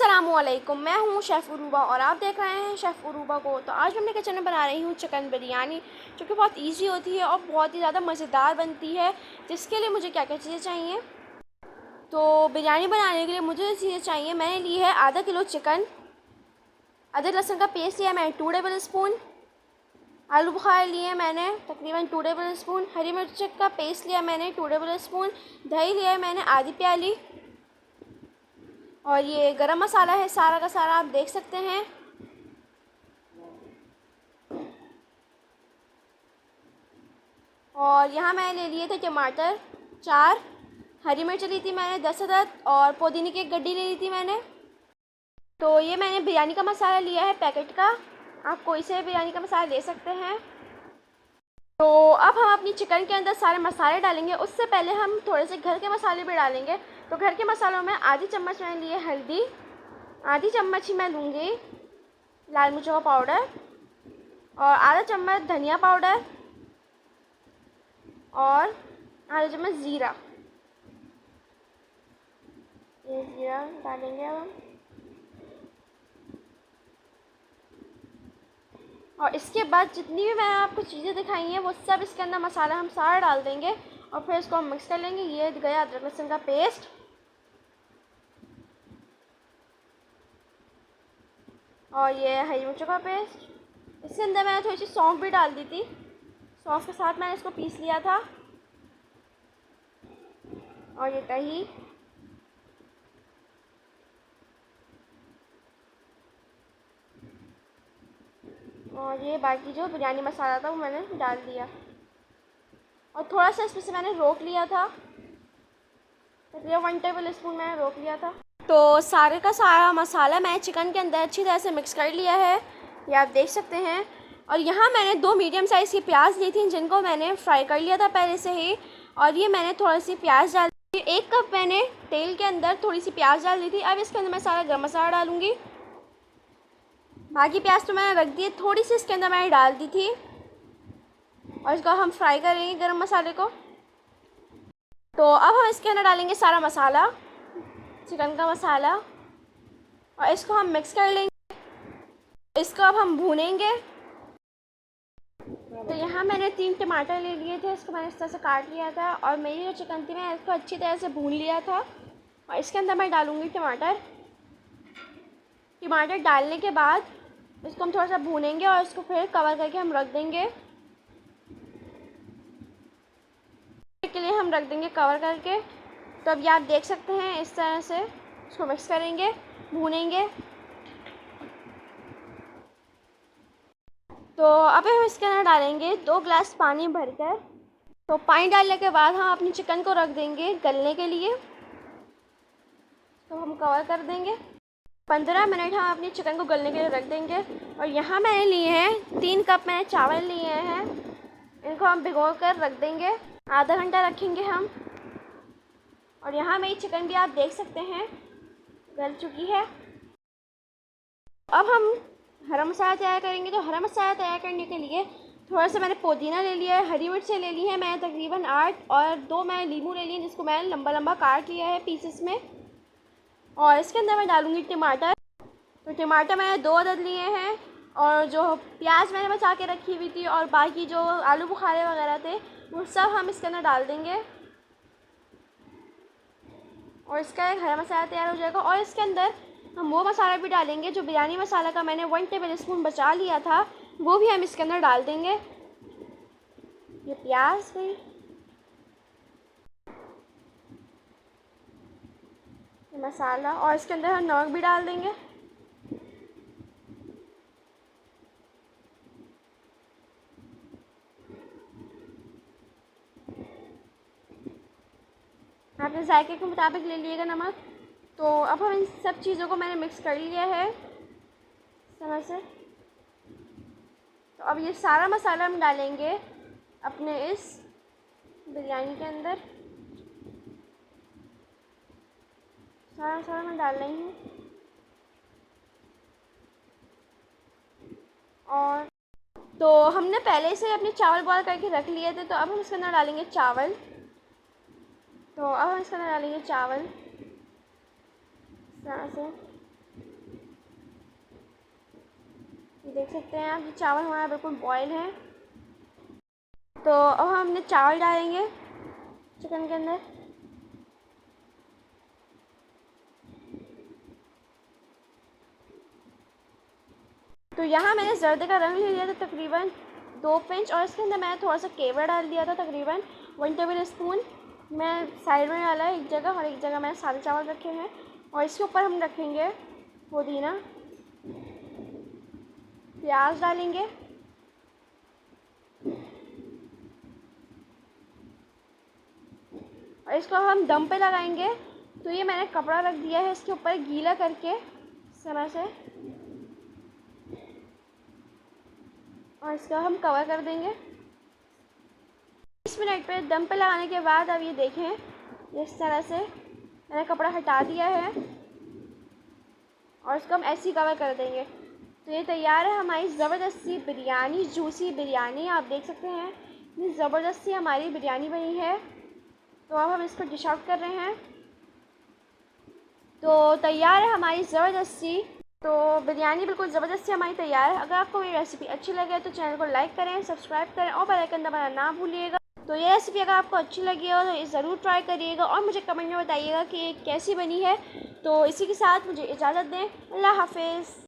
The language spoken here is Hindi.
अस्सलामुअलैकुम, मैं हूँ शेफ़ उरूबा और आप देख रहे हैं शेफ़ उरूबा को। तो आज मैं अपने किचन में बना रही हूँ चिकन बिरयानी, जो कि बहुत इजी होती है और बहुत ही ज़्यादा मज़ेदार बनती है। जिसके लिए मुझे क्या क्या चीज़ें चाहिए, तो बिरयानी बनाने के लिए मुझे चीज़ें चाहिए। मैंने ली है आधा किलो चिकन, अदरक लहसुन का पेस्ट लिया मैंने 2 टेबल स्पून, आलू बुखारे लिए मैंने तकरीबन 2 टेबल स्पून, हरी मिर्च का पेस्ट लिया मैंने 2 टेबल स्पून, दही लिया मैंने आधी प्याली, और ये गरम मसाला है सारा का सारा, आप देख सकते हैं। और यहाँ मैंने ले लिए थे टमाटर 4, हरी मिर्च ली थी मैंने 10 अदद, और पुदीने की एक गड्डी ले ली थी मैंने। तो ये मैंने बिरयानी का मसाला लिया है पैकेट का, आप कोई से बिरयानी का मसाला ले सकते हैं। तो अब हम अपनी चिकन के अंदर सारे मसाले डालेंगे। उससे पहले हम थोड़े से घर के मसाले भी डालेंगे। तो घर के मसालों में आधी चम्मच मैंने लिए हल्दी, आधी चम्मच ही मैं लूँगी लाल मिर्चों का पाउडर, और आधा चम्मच धनिया पाउडर, और आधा चम्मच ज़ीरा। ये ज़ीरा डालेंगे अब हम, और इसके बाद जितनी भी मैंने आपको चीज़ें दिखाई हैं वो सब इसके अंदर मसाला हम सारा डाल देंगे और फिर इसको हम मिक्स कर लेंगे। ये गया अदरक लहसुन का पेस्ट, और ये हरी मिर्चों का पेस्ट। इसके अंदर मैंने थोड़ी सी सौंफ भी डाल दी थी, सौंफ के साथ मैंने इसको पीस लिया था। और ये दही, और ये बाकी जो बिरयानी मसाला था वो मैंने डाल दिया, और थोड़ा सा इसमें से मैंने रोक लिया था, तकरीबन 1 टेबल स्पून मैंने रोक लिया था। तो सारे का सारा मसाला मैं चिकन के अंदर अच्छी तरह से मिक्स कर लिया है, ये आप देख सकते हैं। और यहाँ मैंने 2 मीडियम साइज़ की प्याज ली थी, जिनको मैंने फ्राई कर लिया था पहले से ही। और ये मैंने थोड़ी सी प्याज डाल दी, 1 कप मैंने तेल के अंदर थोड़ी सी प्याज डाल दी थी। अब इसके अंदर मैं सारा गर्म मसाला डालूँगी। बाकी प्याज तो मैंने रख दी, थोड़ी सी इसके अंदर मैंने डाल दी थी, और इसको हम फ्राई करेंगे गर्म मसाले को। तो अब हम इसके अंदर डालेंगे सारा मसाला, चिकन का मसाला, और इसको हम मिक्स कर लेंगे। इसको अब हम भूनेंगे। तो यहाँ मैंने 3 टमाटर ले लिए थे, इसको मैंने इस तरह से काट लिया था, और मेरी जो चिकन थी मैं इसको अच्छी तरह से भून लिया था। और इसके अंदर मैं डालूँगी टमाटर। टमाटर डालने के बाद इसको हम थोड़ा सा भूनेंगे और इसको फिर कवर करके हम रख देंगे। के लिए हम रख देंगे कवर करके। तो अब ये आप देख सकते हैं, इस तरह से इसको मिक्स करेंगे, भूनेंगे। तो अब हम इसके अंदर डालेंगे 2 गिलास पानी भरकर। तो पानी डालने के बाद हम अपनी चिकन को रख देंगे गलने के लिए। तो हम कवर कर देंगे, 15 मिनट हम अपनी चिकन को गलने के लिए रख देंगे। और यहाँ मैंने लिए हैं 3 कप मैंने चावल लिए हैं, इनको हम भिगो कर रख देंगे, आधा घंटा रखेंगे हम। और यहाँ मेरी चिकन भी आप देख सकते हैं गल चुकी है। अब हम हरा मसाला तैयार करेंगे। तो हरा मसाला तैयार करने के लिए थोड़ा सा मैंने पुदीना ले लिया है, हरी मिर्चें ले ली है मैंने तकरीबन 8, और 2 मैंने नींबू ले लिए जिसको मैंने लंबा लंबा काट लिया है पीसेस में। और इसके अंदर मैं डालूँगी टमाटर। तो टमाटर मैंने 2 अदद लिए हैं, और जो प्याज मैंने बचा के रखी हुई थी और बाकी जो आलू बुखारे वगैरह थे वो सब हम इसके अंदर डाल देंगे, और इसका एक हरा मसाला तैयार हो जाएगा। और इसके अंदर हम वो मसाला भी डालेंगे जो बिरयानी मसाला का मैंने 1 टेबल स्पून बचा लिया था, वो भी हम इसके अंदर डाल देंगे। ये प्याज गई, ये मसाला, और इसके अंदर हम नमक भी डाल देंगे। आपने जायके के मुताबिक ले लिएगा नमक। तो अब हम इन सब चीज़ों को मैंने मिक्स कर लिया है इस तरह से। तो अब ये सारा मसाला हम डालेंगे अपने इस बिरयानी के अंदर, सारा मसाला मैं डाल रही हूँ। और तो हमने पहले से अपने चावल बॉयल करके रख लिए थे, तो अब हम इसके अंदर डालेंगे चावल। तो अब हम इसके अंदर डालेंगे चावल इस तरह से। सकते हैं आप, ये चावल हमारा बिल्कुल बॉयल है। तो अब हमने चावल डालेंगे चिकन के अंदर। तो यहाँ मैंने जर्दे का रंग ले लिया था तकरीबन 2 पिंच, और इसके अंदर मैंने थोड़ा सा केवड़ा डाल दिया था तकरीबन 1 टेबल स्पून। मैं साइड में डाला है एक जगह, और एक जगह मैंने सादे चावल रखे हैं। और इसके ऊपर हम रखेंगे पुदीना, प्याज डालेंगे, और इसको हम दम पे लगाएंगे। तो ये मैंने कपड़ा रख दिया है इसके ऊपर गीला करके इस तरह से, और इसका हम कवर कर देंगे 20 मिनट पे। दम पे लगाने के बाद अब ये देखें इस तरह से मैंने कपड़ा हटा दिया है, और इसको हम ऐसे ही कवर कर देंगे। तो ये तैयार है हमारी ज़बरदस्ती बिरयानी, जूसी बिरयानी। आप देख सकते हैं इतनी ज़बरदस्ती हमारी बिरयानी बनी है। तो अब हम इसको डिश आउट कर रहे हैं। तो तैयार है हमारी ज़बरदस्ती, तो बिरयानी बिल्कुल ज़बरदस्ती हमारी तैयार है। अगर आपको मेरी रेसिपी अच्छी लगे तो चैनल को लाइक करें, सब्सक्राइब करें और बेल आइकन दबाना ना भूलिएगा। तो ये रेसिपी अगर आपको अच्छी लगी हो तो ज़रूर ट्राई करिएगा, और मुझे कमेंट में बताइएगा कि ये कैसी बनी है। तो इसी के साथ मुझे इजाज़त दें। अल्लाह हाफ़िज़।